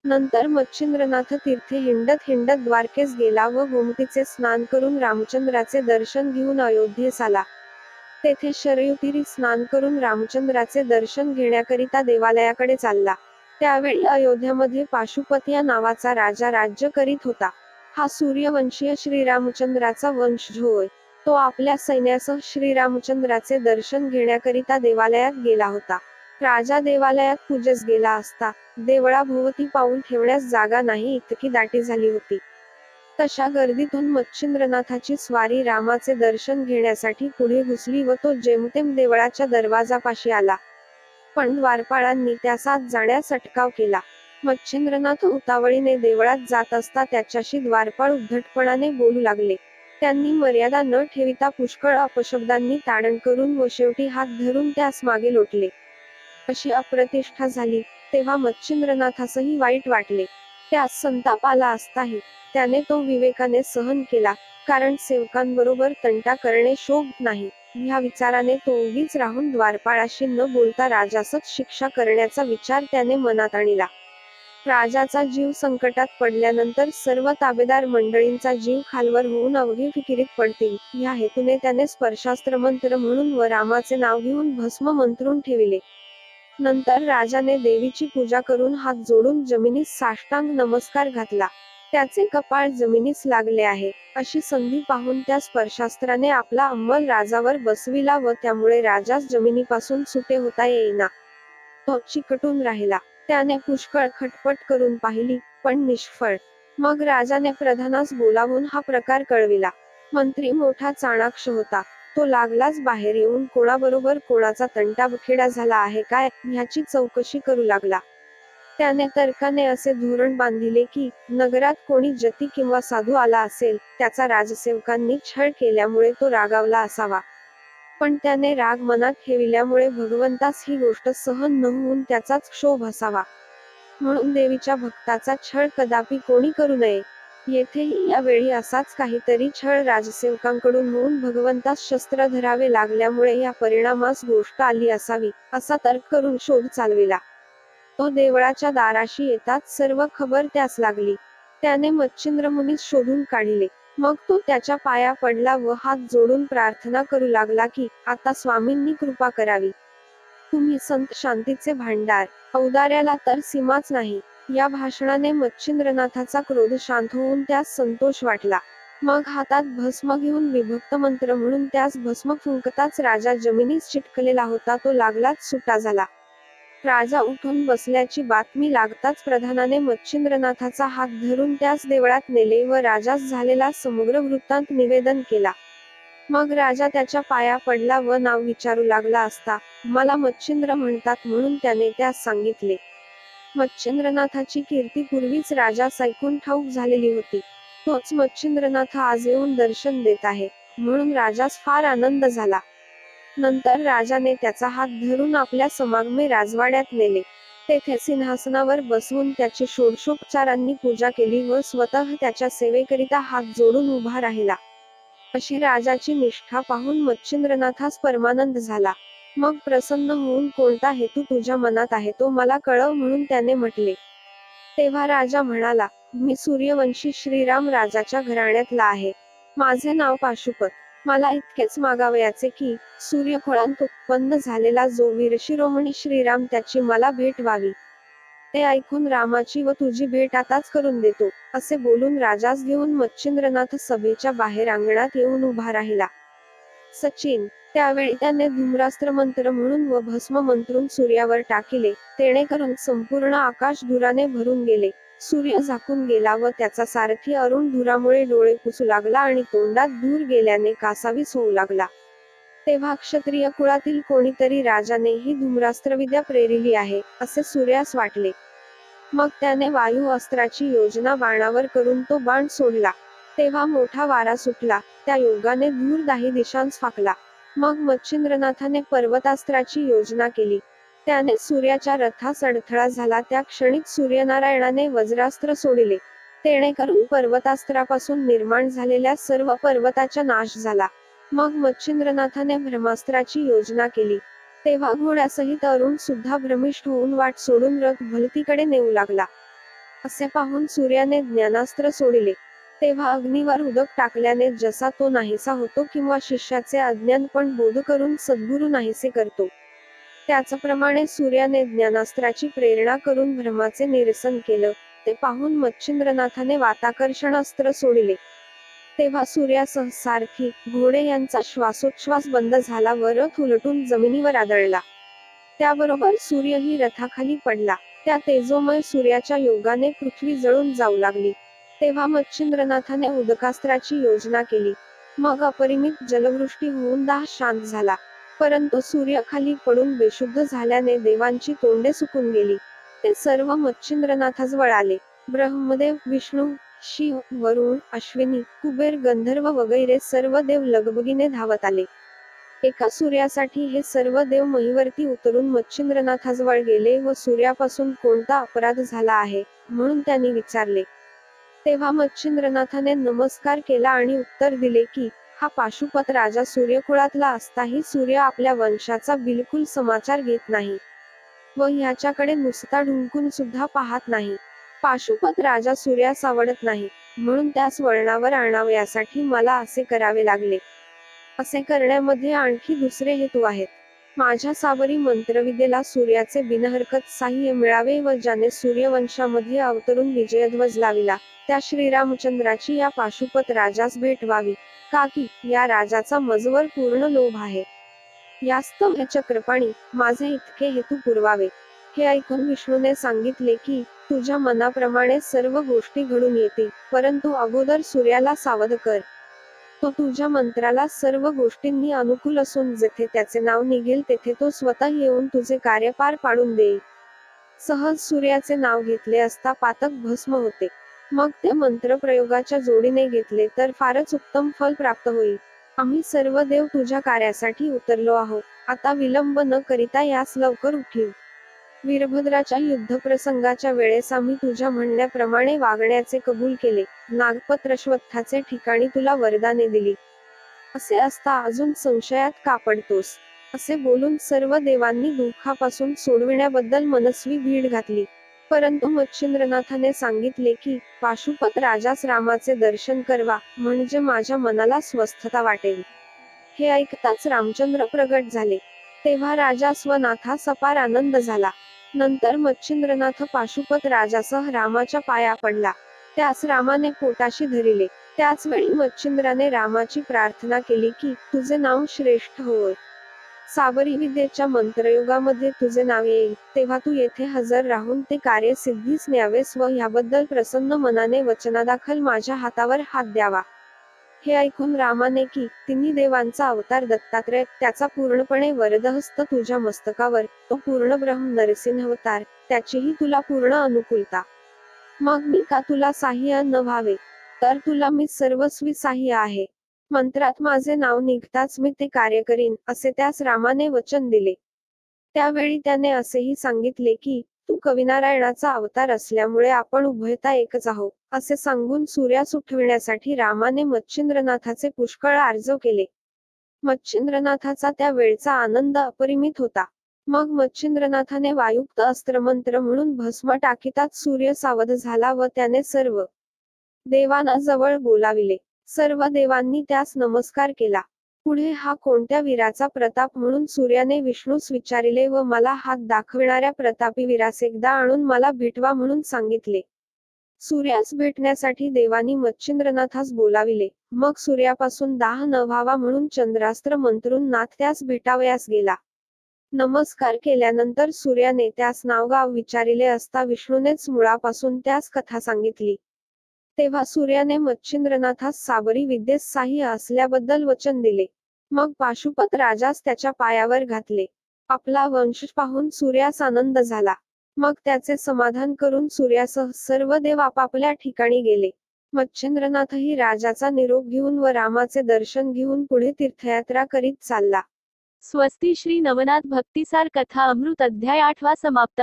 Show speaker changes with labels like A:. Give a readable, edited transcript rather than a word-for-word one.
A: नंतर मच्छिंद्रनाथ तीर्थे हिंडत हिंडत द्वारकेस गेला व गोमतीचे स्नान करून रामचंद्राचे दर्शन घेऊन अयोध्येस आला. तेथे शरयूतीरी स्नान करून रामचंद्राचे दर्शन घेण्याकरिता देवालयाकडे चालला. त्यावेळी अयोध्यामध्ये पाशुपत या नावाचा राजा राज्य करीत होता. हा सूर्यवंशीय श्रीरामचंद्राचा वंशज होय. तो आपल्या सैन्यासह श्रीरामचंद्राचे दर्शन घेण्याकरिता देवालयात गेला होता. राजा देवालयात पूजेस गेला असता देवळाभोवती पाऊल ठेवण्यास जागा नाही इतकी दाटी झाली होती. तशा गर्दीतून मच्छिंद्रनाथाची स्वारी रामाचे दर्शन घेण्यासाठी पुढे घुसली व तो जेमतेम देवळाच्या दरवाजापाशी आला. पण द्वारपाळांनी त्यास आत जाण्यास अटकाव केला. मच्छिंद्रनाथ उतावळीने देवळात जात असता त्याच्याशी द्वारपाळ उद्धटपणाने बोलू लागले. त्यांनी मर्यादा न ठेविता पुष्कळ अपशब्दांनी ताडण करून व शेवटी हात धरून त्यास मागे लोटले. अशी अप्रतिष्ठा झाली. तेव्हा मच्छिंद्रनाथासही वाईट वाटले. त्यास संताप आला असताही त्याने तो विवेकाने सहन केला, कारण सेवकांबरोबर तंटा करणे शोभत नाही. ह्या विचाराने तो उगीच राहून द्वारपाळाशी न बोलता राजासच शिक्षा करण्याचा विचार त्याने मनात आणला. राजाचा जीव संकटात पडल्यानंतर सर्व ताबेदार मंडळींचा जीव खालवर होऊन अवघे फिकिरीत पडतील, ह्या हेतूने त्याने स्पर्शास्त्र मंत्र म्हणून व रामाचे नाव घेऊन भस्म मंत्रून ठेविले. नंतर राजाने देवीची पूजा करून हात जोडून जमिनीस साष्टांग नमस्कार घातला. त्याचे कपाळ जमिनीस लागले आहे, अशी संधी पाहून त्या स्पर्शास्त्राने आपला अंमल राजावर बसविला व त्यामुळे राजास जमिनीपासून सुटे होता येईना. तो चिकटून राहिला. त्याने पुष्कळ खटपट करून पाहिली, पण निष्फळ. मग राजाने प्रधानास बोलावून हा प्रकार कळविला. मंत्री मोठा चाणाक्ष होता. तो लागलाच बाहेर येऊन कोणाबरोबर कोणाचा तंटाबखेडा झाला आहे काय, ह्याची चौकशी करू लागला. त्याने तर्काने असे धोरण बांधिले की, नगरात कोणी जती किंवा साधू आला असेल, त्याचा राजसेवकांनी छळ केल्यामुळे तो रागावला असावा. पण त्याने राग मनात ठेविल्यामुळे भगवंतास ही गोष्ट सहन न होऊन त्याचाच क्षोभ असावा. म्हणून देवीच्या भक्ताचा छळ कदापि कोणी करू नये. येथेही यावेळी असाच काहीतरी छळ राजसेवकांकडून होऊन भगवंतास शस्त्र धरावे लागल्यामुळे या परिणामास गोष्ट आली असावी, असा तर्क करून शोध चालविला. तो देवळाच्या दाराशी येताच सर्व खबर त्यास लागली. त्याने मच्छिंद्रमुनीस शोधून काढिले. मग तो त्याच्या पाया पडला व हात जोडून प्रार्थना करू लागला की, आता स्वामींनी कृपा करावी. तुम्ही संत शांतीचे भांडार, औदार्याला तर सीमाच नाही. या भाषणाने मच्छिंद्रनाथाचा क्रोध शांत होऊन त्यास संतोष वाटला. मग हातात भस्म घेऊन विभक्त मंत्र म्हणून त्यास भस्म फुंकताच राजा जमिनीस चिटकलेला होता तो लागलाच सुटा झाला. राजा उठून बसल्याची बातमी लागताच प्रधानाने मच्छिंद्रनाथाचा हात धरून त्यास देवळात नेले व राजास झालेला समग्र वृत्तांत निवेदन केला. मग राजा त्याच्या पाया पडला व नाव विचारू लागला असता, मला मच्छिंद्र म्हणतात म्हणून त्याने त्यास सांगितले. मच्छिंद्रनाथाची कीर्ती पूर्वीच राजास ऐकून ठाऊक झालेली होती. तोच मच्छिंद्रनाथ आज येऊन दर्शन देत आहे, म्हणून राजास फार आनंद झाला. नंतर राजाने त्याचा हात धरून आपल्या समागमे राजवाड्यात नेले. तेथे सिंहासनावर बसवून त्याची षोडशोपचारांनी पूजा केली व स्वतः त्याच्या सेवेकरिता हात जोडून उभा राहिला. अशी राजाची निष्ठा पाहून मच्छिंद्रनाथास परमानंद झाला. मग प्रसन्न होऊन कोणता हेतू तुझ्या मनात आहे तो मला कळव म्हणून त्याने म्हटले. तेव्हा राजा म्हणाला, मी सूर्यवंशी श्रीराम राजाच्या घराण्यातला आहे. माझे नाव पाशुपत. मला इतकेच मागावयाचे की, सूर्यकुळांत उत्पन्न झालेला जो वीरशिरोमणी श्रीराम त्याची मला भेट व्हावी. ते ऐकून रामाची व तुझी भेट आताच करून देतो, असे बोलून राजास घेऊन मच्छिंद्रनाथ सभेच्या बाहेर अंगणात येऊन उभा राहिला. सचिन, त्यावेळी त्याने धूम्रास्त्र मंत्र म्हणून व भस्म मंत्रून सूर्यावर टाकिले, तेणेकरून संपूर्ण आकाश धुराने भरून गेले. सूर्य झाकून गेला व त्याचा सारथी अरुण धुरामुळे डोळे पुसू लागला आणि तोंडात धूर गेल्याने कासावीस होऊ लागला. तेव्हा क्षत्रिय कुळातील कोणीतरी राजाने ही धूम्रास्त्रविद्या प्रेरिली आहे, असे सूर्यास वाटले. मग त्याने वायू अस्त्राची योजना बाणावर करून तो बाण सोडला. तेव्हा मोठा वारा सुटला, त्या योगाने धूर दाही दिशांस फाकला. मग मच्छिंद्रनाथाने पर्वतास्त्राची योजना केली. त्याने सूर्याच्या रथास अडथळा झाला त्या क्षणीच सूर्यनारायणाने वज्रास्त्र सोडिले. तेणेकरून पर्वतास्त्रापासून निर्माण झालेल्या सर्व पर्वताचा नाश झाला. मग मच्छिंद्रनाथाने ब्रह्मास्त्राची योजना केली. तेव्हा घोड्यासहित अरुण सुद्धा भ्रमिष्ठ होऊन वाट सोडून रथ भलतीकडे नेऊ लागला. असे पाहून सूर्याने ज्ञानास्त्र सोडिले. तेव्हा अग्नीवर उदक टाकल्याने जसा तो नाहीसा होतो किंवा शिष्याचे अज्ञानपण बोध करून सद्गुरू नाहीसे करतो, त्याचप्रमाणे सूर्याने ज्ञानास्त्राची प्रेरणा करून भ्रमाचे निरसन केलं. ते पाहून मच्छिंद्रनाथाने वाताकर्षणास्त्र सोडिले. तेव्हा सूर्यासह सारथी, घोडे यांचा श्वासोच्छ्वास बंद झाला व रथ उलटून जमिनीवर आदळला. त्याबरोबर सूर्यही रथाखाली पडला. त्या तेजोमय सूर्याच्या योगाने पृथ्वी जळून जाऊ लागली. तेव्हा मच्छिंद्रनाथाने उदकास्त्राची योजना केली. मग अपरिमित जलवृष्टी होऊन दाह शांत झाला. परंतु सूर्य खाली पडून बेशुद्ध झाल्याने देवांची तोंडे सुकून गेली. ते सर्व मच्छिंद्रनाथाजवळ आले. ब्रह्मदेव, विष्णू, शिव, वरुण, अश्विनी, कुबेर, गंधर्व वगैरे सर्व देव लगबगीने धावत आले. एका सूर्यासाठी हे सर्व देव महीवरती उतरून मच्छिंद्रनाथाजवळ गेले व सूर्यापासून कोणता अपराध झाला आहे, म्हणून त्यांनी विचारले. तेव्हा मच्छिंद्रनाथाने नमस्कार केला आणि उत्तर दिले की, हा पाशुपत राजा सूर्यकुळातला असताही सूर्य आपल्या वंशाचा बिलकुल समाचार घेत नाही व ह्याच्याकडे नुसता ढुंकून सुद्धा पाहत नाही. पाशुपत राजा सूर्यास आवडत नाही, म्हणून त्यास वळणावर आणावे यासाठी मला असे करावे लागले. असे करण्यामध्ये आणखी दुसरे हेतू आहेत. माझ्या सावरी मंत्रविद्येला सूर्याचे बिनहरकत साह्य मिळावे व ज्याने सूर्यवंशामध्ये अवतरून विजयध्वज लाविला, त्या श्रीरामचंद्राची या पाशुपत राजास भेट व्हावी, का की या राजाचा मजवर पूर्ण लोभ आहे. यास्तव हे चक्रपाणी, माझे इतके हेतू पुरवावे. हे ऐकून विष्णूने सांगितले की, तुझ्या मनाप्रमाणे सर्व गोष्टी घडून येतील, परंतु अगोदर सूर्याला सावध कर. तो तुझ्या मंत्राला सर्व गोष्टींनी अनुकूल असून जेथे त्याचे नाव निघेल तेथे तो स्वतः येऊन तुझे कार्य पार पाडून देईल. सहज सूर्याचे नाव घेतले असता पातक भस्म होते. मग ते मंत्रप्रयोगाच्या जोडीने घेतले तर फारच उत्तम फल प्राप्त होईल. आम्ही सर्व देव तुझ्या कार्यासाठी उतरलो आहोत. आता विलंब न करिता यास लवकर उठीव. वीरभद्राच्या युद्धप्रसंगाच्या वेळेस आम्ही तुझ्या म्हणण्याप्रमाणे वागण्याचे कबूल केले. नागपत्रश्वत्थाचे ठिकाणी तुला वरदाने दिली. असे असता अजून संशयात का पडतोस? असे बोलून सर्व देवांनी दुःखापासून सोडविण्याबद्दल मनस्वी भीड घातली. परंतु मच्छिंद्रनाथाने सांगितले की, पाशुपत राजास रामाचे दर्शन करवा, म्हणजे माझ्या मनाला स्वस्थता वाटेल. हे ऐकताच रामचंद्र प्रगट झाले. तेव्हा राजास व नाथास अपार आनंद झाला. नंतर मच्छिंद्रनाथ पाशुपत राजासह रामाच्या पाया पडला. त्यास रामाने पोटाशी धरिले. त्याच वेळी मच्छिंद्राने रामाची प्रार्थना केली की, तुझे नाव श्रेष्ठ होय. सावरी विद्येच्या मंत्रयोगामध्ये तुझे नाव येईल, तेव्हा तू येथे हजर राहून ते कार्य सिद्धीस न्यावेस व ह्याबद्दल प्रसन्न मनाने वचनादाखल माझ्या हातावर हात द्यावा. हे ऐकून रामाने की, तिन्ही देवांचा अवतार दत्तात्रय, त्याचा पूर्णपणे वरदहस्त तुझ्या मस्तकावर, तो पूर्ण ब्रह्म नरसिंहावतार, त्याचीही तुला पूर्ण अनुकूलता. मग मी का तुला साह्य न व्हावे? तर तुला मी सर्वस्वी साह्य आहे. मंत्रात माझे नाव निघताच मी ते कार्य करीन, असे त्यास रामाने वचन दिले. त्यावेळी त्याने असेही सांगितले की, तू कविनारायणाचा अवतार असल्यामुळे आपण उभयता एकच आहोत, असे सांगून सूर्यास उठविण्यासाठी रामाने मच्छिंद्रनाथाचे पुष्कळ आर्जव केले. मच्छिंद्रनाथाचा त्या वेळचा आनंद अपरिमित होता. मग मच्छिंद्रनाथाने वायुक्त अस्त्रमंत्र म्हणून भस्म टाकीताच सूर्य सावध झाला व त्याने सर्व देवांना जवळ बोलाविले. सर्व देवांनी त्यास नमस्कार केला. पुढे हा कोणत्या वीराचा प्रताप म्हणून सूर्याने विष्णूस विचारिले व मला हात दाखविणाऱ्या प्रतापी वीरास एकदा आणून मला भेटवा म्हणून सांगितले. सूर्यास भेटण्यासाठी देवानी मच्छिंद्रनाथास बोलाविले. मग सूर्यापासून दाह न व्हावा म्हणून चंद्रास्त्र मंत्रून नाथ त्यास भेटावयास गेला. नमस्कार केल्यानंतर सूर्याने त्यास नावगाव विचारिले असता विष्णूनेच मुळापासून त्यास कथा सांगितली. तेव्हा सूर्याने मच्छिंद्रनाथास सावरी विद्येस साह्य असल्याबद्दल वचन दिले. मग पाशुपत राजास त्याच्या पायावर घातले. आपला वंश पाहून सूर्यास आनंद झाला. मग त्याचे समाधान करून सूर्यासह सर्व देव आपापल्या ठिकाणी गेले. मच्छिंद्रनाथही राजाचा निरोप घेऊन व रामाचे दर्शन घेऊन पुढे तीर्थयात्रा करीत चालला.
B: स्वस्ती श्री नवनाथ भक्तिसार कथा अमृत अध्याय 8 समाप्त.